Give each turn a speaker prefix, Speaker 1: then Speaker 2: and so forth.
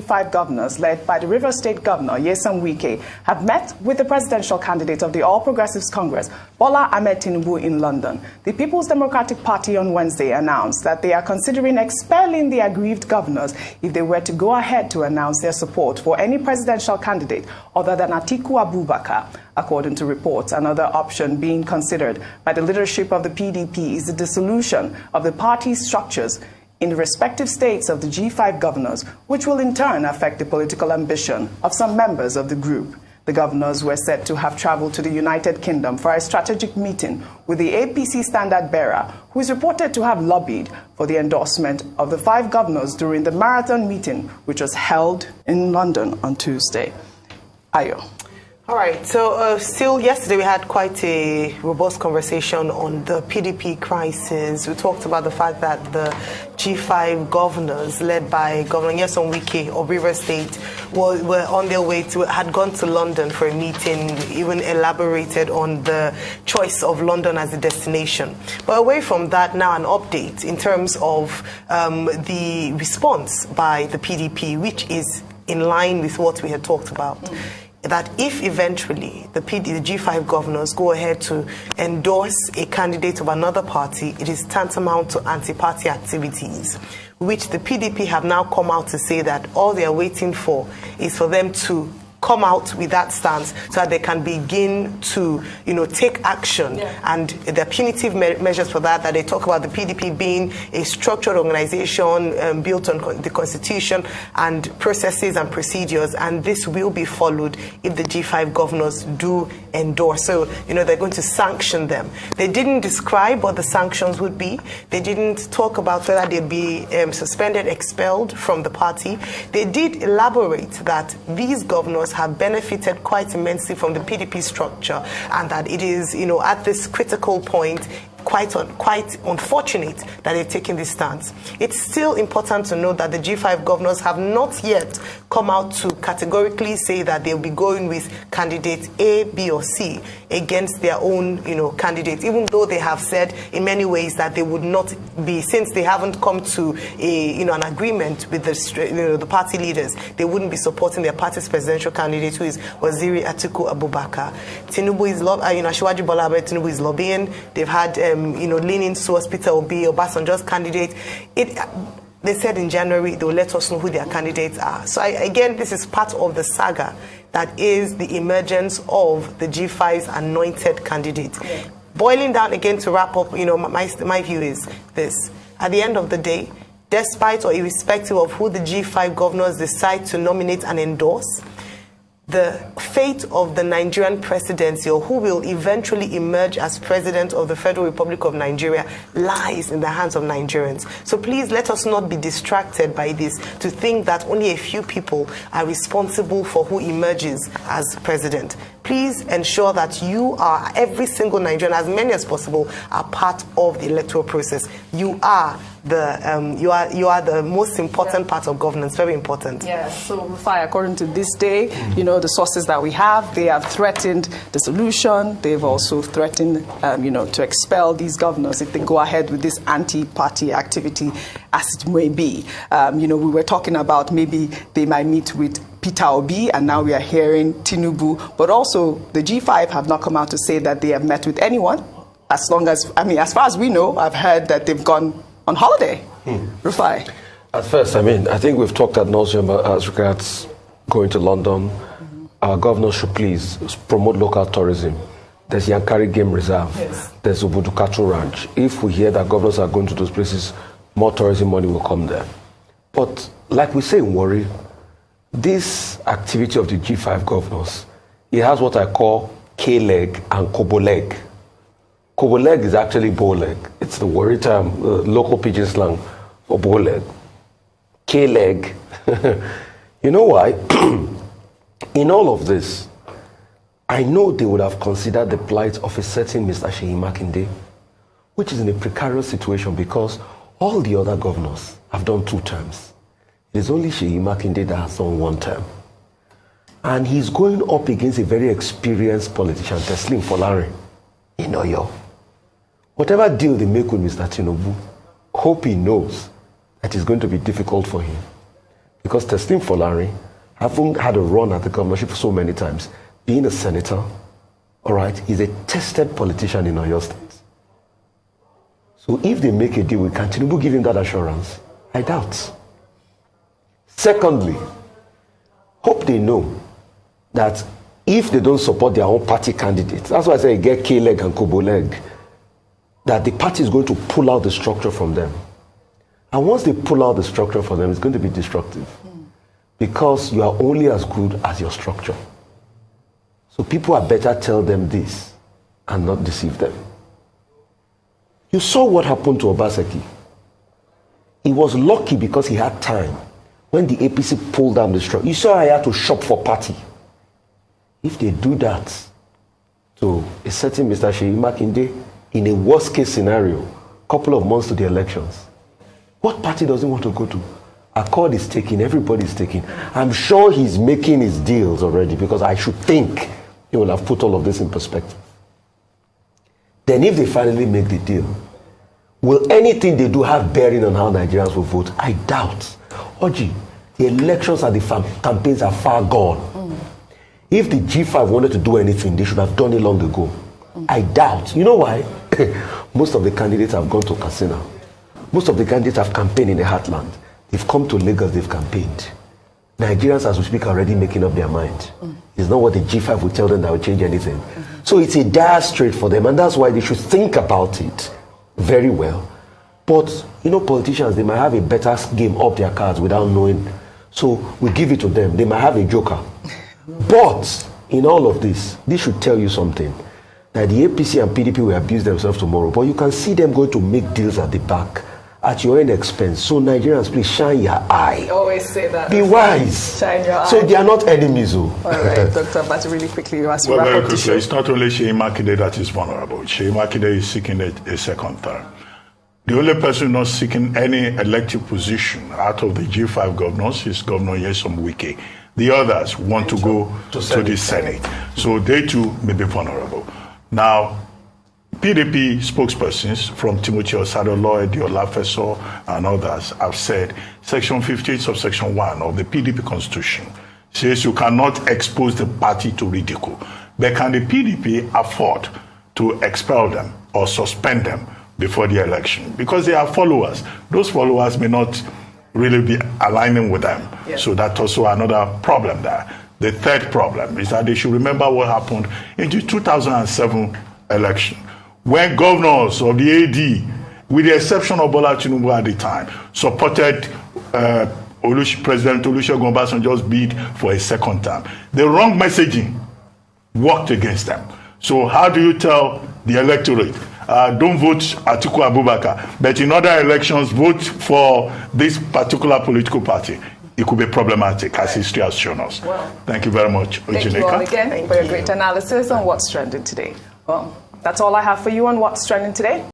Speaker 1: G5 governors, led by the Rivers State Governor, Nyesom Wike, have met with the presidential candidate of the All Progressives Congress, Bola Ahmed Tinubu, in London. The People's Democratic Party on Wednesday announced that they are considering expelling the aggrieved governors if they were to go ahead to announce their support for any presidential candidate other than Atiku Abubakar. According to reports, another option being considered by the leadership of the PDP is the dissolution of the party's structures in the respective states of the G5 governors, which will in turn affect the political ambition of some members of the group. The governors were said to have traveled to the United Kingdom for a strategic meeting with the APC standard-bearer, who is reported to have lobbied for the endorsement of the 5 governors during the marathon meeting, which was held in London on Tuesday. Ayo.
Speaker 2: All right, so still yesterday we had quite a robust conversation on the PDP crisis. We talked about the fact that the G5 governors, led by Governor Nyesom Wike of Rivers State, were on their way had gone to London for a meeting, even elaborated on the choice of London as a destination. But away from that, now an update in terms of the response by the PDP, which is in line with what we had talked about. That if eventually the G5 governors go ahead to endorse a candidate of another party, it is tantamount to anti-party activities, which the PDP have now come out to say that all they are waiting for is for them to come out with that stance so that they can begin to, take action. And the punitive measures for that they talk about, the PDP being a structured organization built on the Constitution and processes and procedures, and this will be followed if the G5 governors do endorse. So, they're going to sanction them. They didn't describe what the sanctions would be. They didn't talk about whether they'd be suspended, expelled from the party. They did elaborate that these governors have benefited quite immensely from the PDP structure, and that it is, at this critical point, quite unfortunate that they've taken this stance. It's still important to note that the G5 governors have not yet come out to categorically say that they'll be going with candidate A, B, or C against their own, candidate, even though they have said in many ways that they would not be, since they haven't come to an agreement with the party leaders, they wouldn't be supporting their party's presidential candidate, who is Waziri Atiku Abubakar. Tinubu is, Asiwaju Bola Ahmed Tinubu is lobbying. They've had leaning towards Peter Obi, Obasanjo's candidate. They said in January they will let us know who their candidates are. So again, this is part of the saga that is the emergence of the G5's anointed candidate. Yeah. Boiling down again to wrap up, my view is this. At the end of the day, despite or irrespective of who the G5 governors decide to nominate and endorse, the fate of the Nigerian presidency, or who will eventually emerge as president of the Federal Republic of Nigeria, lies in the hands of Nigerians. So please let us not be distracted by this to think that only a few people are responsible for who emerges as president. Please ensure that every single Nigerian, as many as possible, are part of the electoral process. You are the most important part of governance, very important.
Speaker 1: Yeah, so Rufai, according to this day, the sources that we have, they have threatened dissolution. They've also threatened, to expel these governors if they go ahead with this anti-party activity, as it may be. We were talking about maybe they might meet with Peter Obi, and now we are hearing Tinubu, but also the G5 have not come out to say that they have met with anyone. As far as we know, I've heard that they've gone on holiday. Rufai.
Speaker 3: At first, I think we've talked ad nauseum as regards going to London. Our governors should please promote local tourism. There's Yankari Game Reserve. Yes. There's Obudu Cattle Ranch. If we hear that governors are going to those places, more tourism money will come there. But like we say in Warri, this activity of the G5 governors, it has what I call K-leg and Kobo-leg. Kobo-leg is actually bow-leg. It's the Warri term, local pidgin slang for bow-leg. K-leg. You know why? In all of this, I know they would have considered the plight of a certain Mr. Seyi Makinde, which is in a precarious situation because all the other governors have done 2 terms. It is only Seyi Makinde that has done 1 term. And he's going up against a very experienced politician, Teslim Folarin, in Oyo. Whatever deal they make with Mr. Tinubu, hope he knows that it's going to be difficult for him. Because Teslim Folari, having had a run at the governorship so many times, being a senator, all right, he's a tested politician in Oyo State. So if they make a deal with Tinubu, give him that assurance? I doubt. Secondly, hope they know that if they don't support their own party candidates, that's why I say get K-leg and Kobo-leg, that the party is going to pull out the structure from them. And once they pull out the structure from them, it's going to be destructive. Because you are only as good as your structure. So people are better tell them this and not deceive them. You saw what happened to Obaseki. He was lucky because he had time. When the APC pulled down the structure, you saw I had to shop for party. If they do that to a certain Mr. Sheyi Makinde in a worst case scenario, couple of months to the elections, what party doesn't want to go to? Accord is taking, everybody is taking. I'm sure he's making his deals already because I should think he will have put all of this in perspective. Then if they finally make the deal, will anything they do have bearing on how Nigerians will vote? I doubt. Oji, the elections and the campaigns are far gone. If the G5 wanted to do anything, they should have done it long ago. I doubt. You know why? Most of the candidates have gone to Katsina. Most of the candidates have campaigned in the heartland. They've come to Lagos, they've campaigned. Nigerians, as we speak, are already making up their mind. It's not what the G5 will tell them that will change anything. So it's a dire strait for them, and that's why they should think about it very well. But, you know, politicians, they might have a better game up their cards without knowing. So we give it to them. They might have a joker. But in all of this should tell you something. That the APC and PDP will abuse themselves tomorrow. But you can see them going to make deals at the back at your own expense. So Nigerians, please shine your eye.
Speaker 1: Always say that.
Speaker 3: Be wise.
Speaker 1: Shine your eye.
Speaker 3: So they are not enemies. Oh.
Speaker 1: All right, Dr. But really quickly, you ask
Speaker 4: very quickly, it's not only Sheyi Makinde that is vulnerable. Sheyi Makinde is seeking a second term. The only person not seeking any elective position out of the G5 governors is Governor Nyesom Wike. The others want to go to the Senate. So they too may be vulnerable. Now, PDP spokespersons from Timothy Osadolo, Diola Feso, and others have said Section 58 subsection 1 of the PDP Constitution says you cannot expose the party to ridicule. But can the PDP afford to expel them or suspend them before the election? Because they are followers. Those followers may not really be aligning with them. Yes. So that's also another problem there. The third problem is that they should remember what happened in the 2007 election, when governors of the AD, with the exception of Bola Tinubu at the time, supported President Olusegun Obasanjo's bid for a second term. The wrong messaging worked against them. So how do you tell the electorate, don't vote Atiku Abubakar, but in other elections, vote for this particular political party? It could be problematic, as history has shown us. Well, thank you very much, Ojineka.
Speaker 1: Thank you all again for your great analysis on what's trending today. Well, that's all I have for you on what's trending today.